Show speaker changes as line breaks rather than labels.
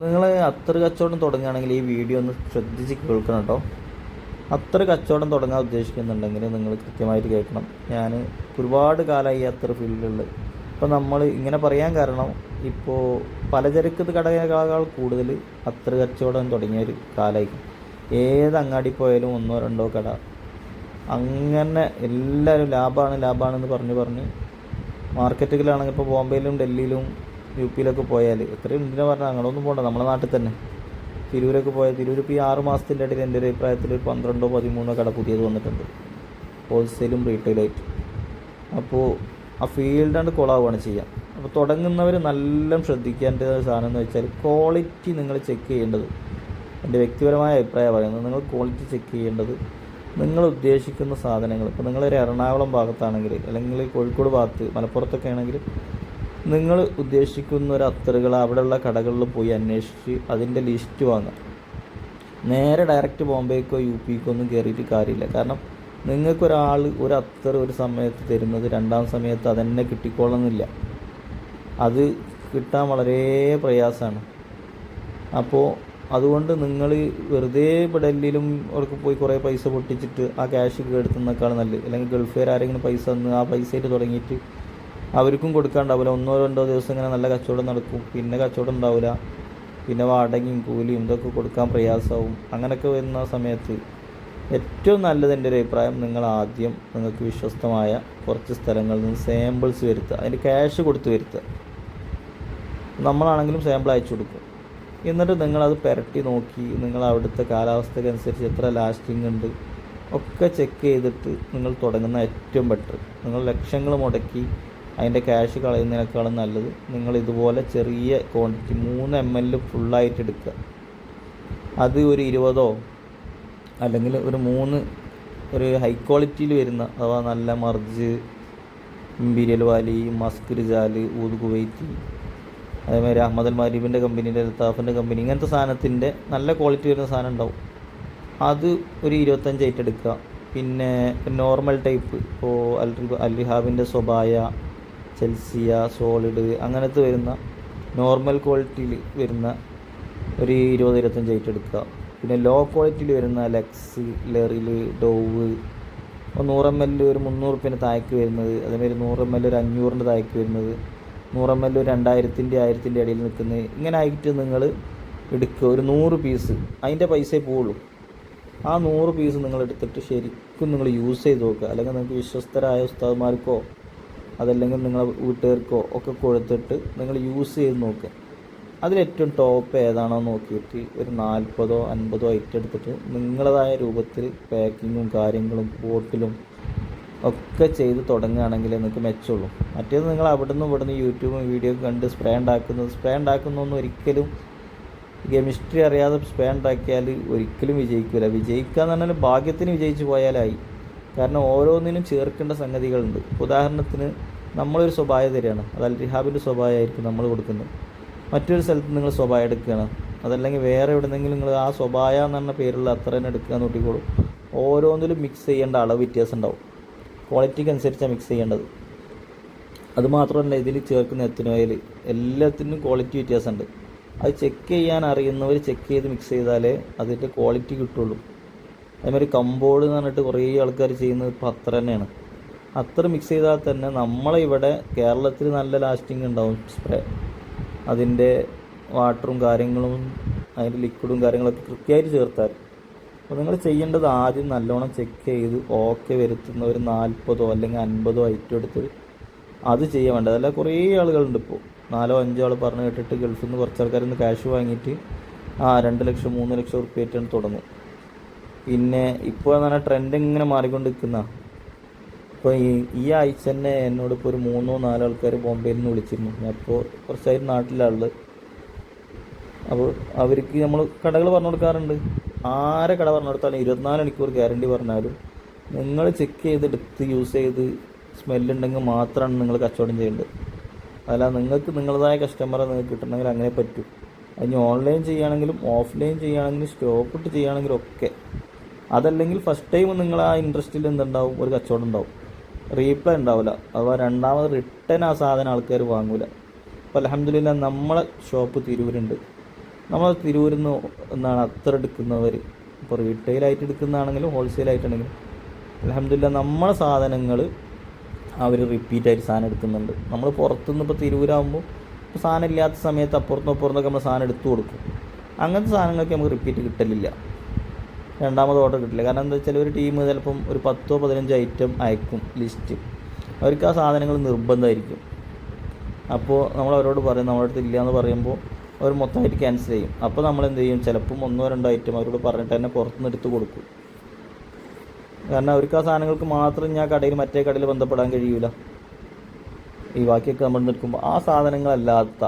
നിങ്ങൾ അത്തർ കച്ചവടം തുടങ്ങുകയാണെങ്കിൽ ഈ വീഡിയോ ഒന്ന് ശ്രദ്ധിച്ച് കേൾക്കണം കേട്ടോ. അത്തർ കച്ചവടം തുടങ്ങാൻ ഉദ്ദേശിക്കുന്നുണ്ടെങ്കിൽ നിങ്ങൾ കൃത്യമായിട്ട് കേൾക്കണം. ഞാൻ ഒരുപാട് കാലമായി ഈ അത്തർ ഫീൽഡിലുള്ളത്. ഇപ്പോൾ നമ്മൾ ഇങ്ങനെ പറയാൻ കാരണം, ഇപ്പോൾ പലചരക്ക് കടകളേക്കാൾ കൂടുതൽ അത്തർ കച്ചവടം തുടങ്ങിയ ഒരു കാലമായി. ഏത് അങ്ങാടി പോയാലും ഒന്നോ രണ്ടോ കട, അങ്ങനെ എല്ലാവരും ലാഭമാണെന്ന് പറഞ്ഞ് മാർക്കറ്റുകളിലാണെങ്കിൽ ഇപ്പോൾ ബോംബെയിലും ഡൽഹിയിലും യു-പിയിലൊക്കെ പോയാൽ എത്രയും എന്തിനാ പറഞ്ഞാൽ അങ്ങോട്ടൊന്നും പോകണ്ട, നമ്മുടെ നാട്ടിൽ തന്നെ തിരൂരൊക്കെ പോയാൽ തിരൂർ ഇപ്പോൾ ഈ 6 മാസത്തിൻ്റെ ഇടയിൽ എൻ്റെ ഒരു അഭിപ്രായത്തിൽ ഒരു 12-13 കട പുതിയത് വന്നിട്ടുണ്ട്, ഹോൾസെയിലും റീറ്റെയിലായിട്ട്. അപ്പോൾ ആ ഫീൽഡാണ്ട് കൊളാവുകയാണ് ചെയ്യുക. അപ്പോൾ തുടങ്ങുന്നവർ നല്ല ശ്രദ്ധിക്കേണ്ട സാധനം എന്ന് വെച്ചാൽ ക്വാളിറ്റി നിങ്ങൾ ചെക്ക് ചെയ്യേണ്ടത്, എൻ്റെ വ്യക്തിപരമായ അഭിപ്രായം പറയുന്നത്, നിങ്ങൾ ക്വാളിറ്റി ചെക്ക് ചെയ്യേണ്ടത് നിങ്ങൾ ഉദ്ദേശിക്കുന്ന സാധനങ്ങൾ. ഇപ്പോൾ നിങ്ങളൊരു എറണാകുളം ഭാഗത്താണെങ്കിൽ, അല്ലെങ്കിൽ കോഴിക്കോട് ഭാഗത്ത്, മലപ്പുറത്തൊക്കെ ആണെങ്കിൽ നിങ്ങൾ ഉദ്ദേശിക്കുന്ന ഒരു അത്തറുകൾ അവിടെയുള്ള കടകളിൽ പോയി അന്വേഷിച്ച് അതിൻ്റെ ലിസ്റ്റ് വാങ്ങുക. നേരെ ഡയറക്റ്റ് ബോംബെക്കോ യു-പിക്കോ ഒന്നും കയറിയിട്ട് കാര്യമില്ല. കാരണം നിങ്ങൾക്കൊരാൾ ഒരു അത്തർ ഒരു സമയത്ത് തരുന്നത് രണ്ടാം സമയത്ത് അതന്നെ കിട്ടിക്കോളുന്നില്ല, അത് കിട്ടാൻ വളരെ പ്രയാസമാണ്. അപ്പോൾ അതുകൊണ്ട് നിങ്ങൾ വെറുതെ ഇപ്പോൾ ഡൽഹിയിലും അവർക്ക് പോയി കുറേ പൈസ പൊട്ടിച്ചിട്ട് ആ ക്യാഷ് എടുത്തുന്നേക്കാൾ നല്ലത്. അല്ലെങ്കിൽ ഗൾഫുകാർ ആരെങ്കിലും പൈസ തന്ന് ആ പൈസയായിട്ട് തുടങ്ങിയിട്ട് അവർക്കും കൊടുക്കാണ്ടാവില്ല. 1-2 ദിവസം ഇങ്ങനെ നല്ല കച്ചവടം നടക്കും, പിന്നെ കച്ചവടം ഉണ്ടാവില്ല, പിന്നെ വാടകയും കൂലിയും ഇതൊക്കെ കൊടുക്കാൻ പ്രയാസമാവും. അങ്ങനെയൊക്കെ വരുന്ന സമയത്ത് ഏറ്റവും നല്ലത് എൻ്റെ ഒരു അഭിപ്രായം, നിങ്ങൾ ആദ്യം നിങ്ങൾക്ക് വിശ്വസ്തമായ കുറച്ച് സ്ഥലങ്ങളിൽ നിന്ന് സാമ്പിൾസ് വരുത്തുക, അതിൻ്റെ ക്യാഷ് കൊടുത്ത് വരുത്തുക. നമ്മളാണെങ്കിലും സാമ്പിൾ അയച്ചു കൊടുക്കും. എന്നിട്ട് നിങ്ങളത് പുരട്ടി നോക്കി, നിങ്ങൾ അവിടുത്തെ കാലാവസ്ഥക്കനുസരിച്ച് എത്ര ലാസ്റ്റിംഗ് ഉണ്ട് ഒക്കെ ചെക്ക് ചെയ്തിട്ട് നിങ്ങൾ തുടങ്ങുന്ന ഏറ്റവും ബെറ്റർ. നിങ്ങൾ ലക്ഷങ്ങൾ മുടക്കി അതിൻ്റെ ക്യാഷ് കളയുന്നതിനേക്കാളും നല്ലത് നിങ്ങൾ ഇതുപോലെ ചെറിയ ക്വാണ്ടിറ്റി 3 ml ഫുള്ളായിട്ട് എടുക്കുക. അത് ഒരു 20 അല്ലെങ്കിൽ ഒരു ഹൈ ക്വാളിറ്റിയിൽ വരുന്ന, അഥവാ നല്ല മർജ്, ഇമ്പീരിയൽ വാലി, മസ്ക് റിജാൽ, ഊദ് കുവൈറ്റി, അതേമാതിരി അഹമ്മദ് അൽ മാരിബിൻ്റെ കമ്പനീൻ്റെ, അൽത്താഫിൻ്റെ കമ്പനി, ഇങ്ങനത്തെ സാധനത്തിൻ്റെ നല്ല ക്വാളിറ്റി വരുന്ന സാധനം ഉണ്ടാവും. അത് ഒരു 25 ആയിട്ട് എടുക്കുക. പിന്നെ നോർമൽ ടൈപ്പ്, ഇപ്പോൾ അൽറിഹാബിൻ്റെ സ്വബായ, ചെൽസിയ, സോളിഡ്, അങ്ങനത്തെ വരുന്ന നോർമൽ ക്വാളിറ്റിയിൽ വരുന്ന ഒരു 20-25 ആയിട്ട് എടുക്കുക. പിന്നെ ലോ ക്വാളിറ്റിയിൽ വരുന്ന ലെക്സ്, ലെറിൽ, ഡോവ് 100 ml ഒരു 300 റുപ്യേൻ്റെ താഴേക്ക് വരുന്നത്, അതേമാതിരി 100 ml ഒരു 500-ൻ്റെ താഴേക്ക് വരുന്നത്, 100 ml ഒരു 2000-1000-ൻ്റെ ഇടയിൽ നിൽക്കുന്നത്, ഇങ്ങനെ ആയിട്ട് നിങ്ങൾ എടുക്കുക. ഒരു 100 പീസ് അതിൻ്റെ പൈസയെ പോവുള്ളൂ. ആ 100 പീസ് നിങ്ങൾ എടുത്തിട്ട് ശരിക്കും നിങ്ങൾ യൂസ് ചെയ്ത് നോക്കുക. അല്ലെങ്കിൽ നിങ്ങൾക്ക് വിശ്വസ്തരായ ഉസ്താദ്മാർക്കോ അതല്ലെങ്കിൽ നിങ്ങളെ വീട്ടുകാർക്കോ ഒക്കെ കൊടുത്തിട്ട് നിങ്ങൾ യൂസ് ചെയ്ത് നോക്കുക. അതിലേറ്റവും ടോപ്പ് ഏതാണോ നോക്കിയിട്ട് ഒരു 40-50 ഐറ്റം എടുത്തിട്ട് നിങ്ങളതായ രൂപത്തിൽ പാക്കിങ്ങും കാര്യങ്ങളും ബോട്ടിലും ഒക്കെ ചെയ്ത് തുടങ്ങുകയാണെങ്കിൽ നിങ്ങൾക്ക് മെച്ചമുള്ളൂ. മറ്റേത് നിങ്ങൾ ഇവിടുന്ന് യൂട്യൂബും വീഡിയോ കണ്ട് സ്പ്രേ ഉണ്ടാക്കുന്നൊന്നും ഒരിക്കലും കെമിസ്ട്രി അറിയാതെ സ്പ്രേ ഉണ്ടാക്കിയാൽ ഒരിക്കലും വിജയിക്കില്ല. വിജയിക്കുക എന്ന് പറഞ്ഞാൽ ഭാഗ്യത്തിന് വിജയിച്ച് പോയാലായി. കാരണം ഓരോന്നിനും ചേർക്കേണ്ട സംഗതികളുണ്ട്. ഉദാഹരണത്തിന് നമ്മളൊരു സ്വഭായ തരികയാണ്, അത് അൽറിഹാബിൻ്റെ സ്വഭാവമായിരിക്കും നമ്മൾ കൊടുക്കുന്നത്. മറ്റൊരു സ്ഥലത്ത് നിങ്ങൾ സ്വഭാവം എടുക്കുകയാണ്, അതല്ലെങ്കിൽ വേറെ എവിടെന്നെങ്കിലും നിങ്ങൾ ആ സ്വഭായ എന്ന് പറഞ്ഞ പേരുള്ള അത്ര തന്നെ എടുക്കുക എന്ന് നോക്കിക്കോളൂ. ഓരോന്നിലും മിക്സ് ചെയ്യേണ്ട അളവ് വ്യത്യാസം ഉണ്ടാവും, ക്വാളിറ്റിക്ക് അനുസരിച്ചാണ് മിക്സ് ചെയ്യേണ്ടത്. അതുമാത്രമല്ല, ഇതിൽ ചേർക്കുന്ന എത്തനോ ഓയിൽ എല്ലാത്തിനും ക്വാളിറ്റി വ്യത്യാസമുണ്ട്. അത് ചെക്ക് ചെയ്യാൻ അറിയുന്നവർ ചെക്ക് ചെയ്ത് മിക്സ് ചെയ്താലേ അതിൻ്റെ ക്വാളിറ്റി കിട്ടുള്ളൂ. അതേമാതിരി കമ്പോഡ് എന്ന് പറഞ്ഞിട്ട് കുറേ ആൾക്കാർ ചെയ്യുന്നത് ഇപ്പോൾ അത്ര തന്നെയാണ്. അത്ര മിക്സ് ചെയ്താൽ തന്നെ നമ്മളെ ഇവിടെ കേരളത്തിൽ നല്ല ലാസ്റ്റിംഗ് ഉണ്ടാവും സ്പ്രേ. അതിൻ്റെ വാട്ടറും കാര്യങ്ങളും അതിൻ്റെ ലിക്വിഡും കാര്യങ്ങളൊക്കെ കൃത്യമായിട്ട് ചേർത്താൽ. അപ്പോൾ നിങ്ങൾ ചെയ്യേണ്ടത് ആദ്യം നല്ലോണം ചെക്ക് ചെയ്ത് ഓക്കെ വരുത്തുന്ന ഒരു 40 അല്ലെങ്കിൽ 50 ഐറ്റം എടുത്ത് അത് ചെയ്യാൻ വേണ്ടത്. അല്ല, കുറേ ആളുകളുണ്ട് ഇപ്പോൾ 4-5 ആൾ പറഞ്ഞ് കേട്ടിട്ട് ഗൾഫിൽ നിന്ന് കുറച്ച് ആൾക്കാരിൽ നിന്ന് ക്യാഷ് വാങ്ങിയിട്ട് 2 ലക്ഷം 3 ലക്ഷം റുപ്യായിട്ടാണ് തുടങ്ങും. പിന്നെ ഇപ്പോൾ എന്ന് പറഞ്ഞാൽ ട്രെൻഡ് ഇങ്ങനെ മാറിക്കൊണ്ടിരിക്കുന്ന, ഇപ്പോൾ ഈ ആഴ്ച തന്നെ എന്നോട് ഇപ്പോൾ ഒരു 3-4 ആൾക്കാർ ബോംബെയിൽ നിന്ന് വിളിച്ചിരുന്നു. ഞാൻ ഇപ്പോൾ കുറച്ചായിട്ട് നാട്ടിലുള്ളത്. അപ്പോൾ അവർക്ക് നമ്മൾ കടകൾ പറഞ്ഞു കൊടുക്കാറുണ്ട്. ആരെ കട പറഞ്ഞു കൊടുത്താലും 24 മണിക്കൂർ ഗ്യാരണ്ടി പറഞ്ഞാലും നിങ്ങൾ ചെക്ക് ചെയ്തെടുത്ത് യൂസ് ചെയ്ത് സ്മെല്ലുണ്ടെങ്കിൽ മാത്രമാണ് നിങ്ങൾ കച്ചവടം ചെയ്യേണ്ടത്. അല്ല, നിങ്ങൾക്ക് നിങ്ങളതായ കസ്റ്റമറെ നിങ്ങൾക്ക് കിട്ടണമെങ്കിൽ അങ്ങനെ പറ്റും. അതിന് ഓൺലൈൻ ചെയ്യുകയാണെങ്കിലും ഓഫ്ലൈൻ ചെയ്യുകയാണെങ്കിലും സ്റ്റോക്ക് ഇട്ട് ചെയ്യുകയാണെങ്കിലും ഒക്കെ. അതല്ലെങ്കിൽ ഫസ്റ്റ് ടൈം നിങ്ങൾ ആ ഇൻട്രസ്റ്റിൽ എന്തുണ്ടാവും, ഒരു കച്ചവടം ഉണ്ടാവും, റീപ്ലൈ ഉണ്ടാവില്ല, അഥവാ രണ്ടാമത് റിട്ടേൺ ആ സാധനം ആൾക്കാർ വാങ്ങൂല. അപ്പോൾ അൽഹംദുലില്ലാ നമ്മളെ ഷോപ്പ് തിരൂരുണ്ട്. നമ്മൾ തിരൂരിൽ നിന്ന് എന്താണ് അത്ര എടുക്കുന്നവർ, ഇപ്പോൾ റീറ്റെയിലായിട്ട് എടുക്കുന്നതാണെങ്കിലും ഹോൾസെയിലായിട്ടുണ്ടെങ്കിലും അൽഹംദുലില്ലാ നമ്മളെ സാധനങ്ങൾ അവർ റിപ്പീറ്റായിട്ട് സാധനം എടുക്കുന്നുണ്ട്. നമ്മൾ പുറത്തുനിന്ന് ഇപ്പോൾ തിരൂരാകുമ്പോൾ ഇപ്പോൾ സാധനം ഇല്ലാത്ത സമയത്ത് അപ്പുറത്തുനിന്നൊക്കെ നമ്മൾ സാധനം എടുത്തു കൊടുക്കും. അങ്ങനത്തെ സാധനങ്ങൾക്ക് നമുക്ക് റിപ്പീറ്റ് കിട്ടലില്ല, രണ്ടാമത് ഓർഡർ കിട്ടില്ല. കാരണം എന്താ വെച്ചാൽ ഒരു ടീം ചിലപ്പം ഒരു 10-15 ഐറ്റം അയക്കും ലിസ്റ്റ്, അവർക്ക് ആ സാധനങ്ങൾ നിർബന്ധമായിരിക്കും. അപ്പോൾ നമ്മൾ അവരോട് പറയും നമ്മുടെ അടുത്ത് ഇല്ല എന്ന് പറയുമ്പോൾ അവർ മൊത്തമായിട്ട് ക്യാൻസൽ ചെയ്യും. അപ്പോൾ നമ്മൾ എന്ത് ചെയ്യും, ചിലപ്പം 1-2 ഐറ്റം അവരോട് പറഞ്ഞിട്ട് തന്നെ പുറത്തുനിന്ന് എടുത്ത് കൊടുക്കും. കാരണം അവർക്ക് ആ സാധനങ്ങൾക്ക് മാത്രം ഞാൻ കടയിൽ മറ്റേ കടയിൽ ബന്ധപ്പെടാൻ കഴിയില്ല. ഈ ബാക്കിയൊക്കെ നമ്മൾ നിൽക്കുമ്പോൾ ആ സാധനങ്ങളല്ലാത്ത